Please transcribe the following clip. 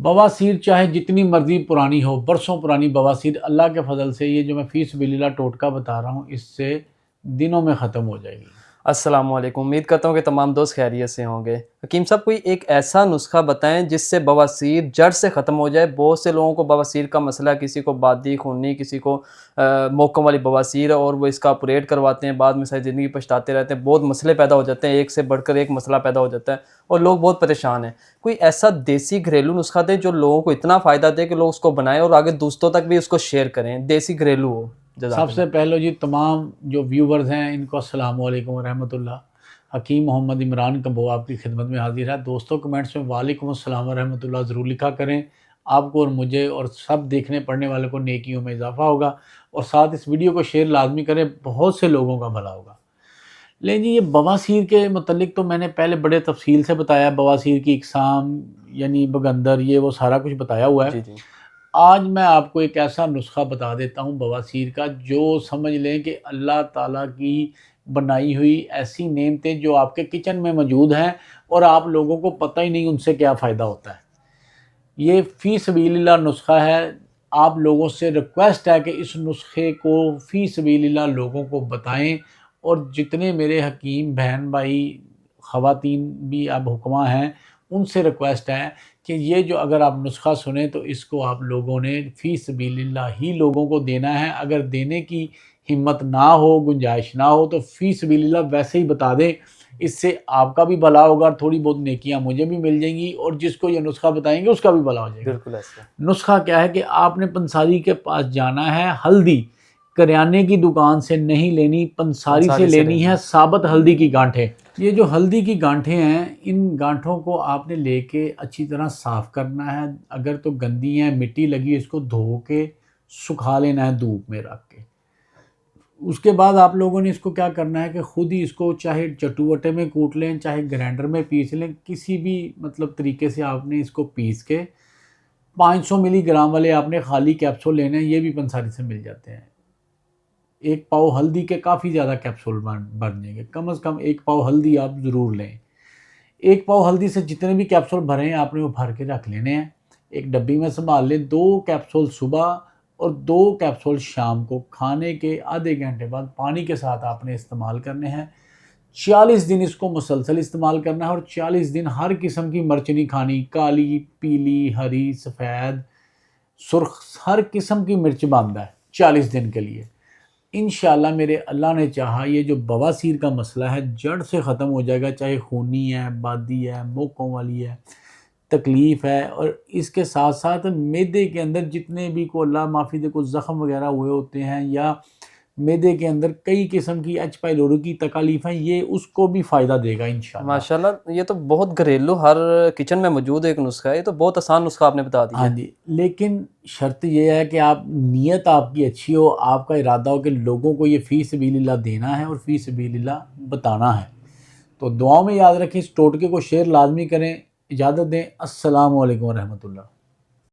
बवासीर चाहे जितनी मर्जी पुरानी हो, बरसों पुरानी बवासीर, अल्लाह के फजल से ये जो मैं फी सबिलिल्लाह टोटका बता रहा हूँ इससे दिनों में ख़त्म हो जाएगी। अस्सलामुअलैकुम, उम्मीद करता हूँ कि तमाम दोस्त खैरियत से होंगे। हकीम साहब, कोई एक ऐसा नुस्खा बताएं जिससे बवासीर जड़ से ख़त्म हो जाए। बहुत से लोगों को बवासीर का मसला, किसी को बादी खूनी, किसी को मोकों वाली बवासीर है और वो इसका ऑपरेट करवाते हैं, बाद में सारी ज़िंदगी पछताते रहते हैं। बहुत मसले पैदा हो जाते हैं, एक से बढ़कर एक मसला पैदा हो जाता है और लोग बहुत परेशान हैं। कोई ऐसा देसी घरेलू नुस्खा दें जो लोगों को इतना फ़ायदा दे कि लोग उसको बनाएं और आगे दोस्तों तक भी उसको शेयर करें, देसी घरेलू हो। सबसे पहले जी तमाम जो व्यूवर्स हैं इनको अस्सलाम वालेकुम रहमतुल्लाह। हकीम मोहम्मद इमरान कम्बो आपकी खिदमत में हाजिर है। दोस्तों कमेंट्स में वालेकुम अस्सलाम रहमतुल्लाह ज़रूर लिखा करें। आपको और मुझे और सब देखने पढ़ने वाले को नेकियों में इजाफ़ा होगा और साथ इस वीडियो को शेयर लाजमी करें, बहुत से लोगों का भला होगा। लेकिन जी ये बवासीर के मतलब तो मैंने पहले बड़े तफसील से बताया, बवासीर की इकसाम यानी बगंदर ये वो सारा कुछ बताया हुआ है। जी जी। आज मैं आपको एक ऐसा नुस्खा बता देता हूँ बवासीर का, जो समझ लें कि अल्लाह ताला की बनाई हुई ऐसी नेमतें जो आपके किचन में मौजूद हैं और आप लोगों को पता ही नहीं उनसे क्या फ़ायदा होता है। ये फ़ी सबीलिल्लाह नुस्खा है। आप लोगों से रिक्वेस्ट है कि इस नुस्खे को फ़ी सबीलिल्लाह लोगों को बताएं और जितने मेरे हकीम बहन भाई ख़वातीन भी अब हुक्मा हैं उनसे रिक्वेस्ट है कि ये जो अगर आप नुस्खा सुने तो इसको आप लोगों ने फ़ी सबीलिल्लाह ही लोगों को देना है। अगर देने की हिम्मत ना हो, गुंजाइश ना हो तो फ़ी सबीलिल्लाह वैसे ही बता दें। इससे आपका भी भला होगा, थोड़ी बहुत नेकियां मुझे भी मिल जाएंगी और जिसको ये नुस्खा बताएंगे उसका भी भला हो जाएगा। बिल्कुल ऐसा। नुस्खा क्या है कि आपने पंसारी के पास जाना है। हल्दी करियाने की दुकान से नहीं लेनी, पंसारी से लेनी है, साबुत हल्दी की गांठें। ये जो हल्दी की गांठें हैं, इन गांठों को आपने लेके अच्छी तरह साफ़ करना है। अगर तो गंदी हैं, मिट्टी लगी है, इसको धो के सुखा लेना है धूप में रख के। उसके बाद आप लोगों ने इसको क्या करना है कि ख़ुद ही इसको चाहे चटुवटे में कूट लें, चाहे ग्राइंडर में पीस लें, किसी भी मतलब तरीके से आपने इसको पीस के 500 मिलीग्राम वाले आपने खाली कैप्सूल लेने हैं। ये भी पंसारी से मिल जाते हैं। एक पाव हल्दी के काफ़ी ज़्यादा कैप्सूल बन जाएंगे। कम से कम एक पाव हल्दी आप ज़रूर लें। एक पाव हल्दी से जितने भी कैप्सूल भरे हैं आपने वो भर के रख लेने हैं। एक डब्बी में संभाल लें। 2 कैप्सूल सुबह और 2 कैप्सूल शाम को खाने के आधे घंटे बाद पानी के साथ आपने इस्तेमाल करने हैं। 40 दिन इसको मुसलसल इस्तेमाल करना है और 40 दिन हर किस्म की मिर्च नहीं खानी। काली, पीली, हरी, सफ़ेद, सुर्ख, हर किस्म की मिर्च बंद है 40 दिन के लिए। इंशाअल्लाह मेरे अल्लाह ने चाहा ये जो बवासीर का मसला है जड़ से ख़त्म हो जाएगा। चाहे खूनी है, बादी है, मोकों वाली है, तकलीफ़ है और इसके साथ साथ मैदे के अंदर जितने भी को अल्लाह माफ़ी दे को ज़ख़म वगैरह हुए होते हैं या मैदे के अंदर कई किस्म की एच पाइलोरी की तकलीफ़ हैं, ये उसको भी फ़ायदा देगा इंशाअल्लाह। माशाल्लाह, ये तो बहुत घरेलू हर किचन में मौजूद एक नुस्खा है। ये तो बहुत आसान नुस्खा आपने बता दिया। हाँ जी, लेकिन शर्त ये है कि आप नीयत आपकी अच्छी हो, आपका इरादा हो कि लोगों को ये फ़ी सबीलिल्लाह देना है और फ़ी सबीलिल्लाह बताना है। तो दुआओं में याद रखें, इस टोटके को शेयर लाजमी करें। इजाज़त दें। अस्सलामु अलैकुम व रहमतुल्लाह।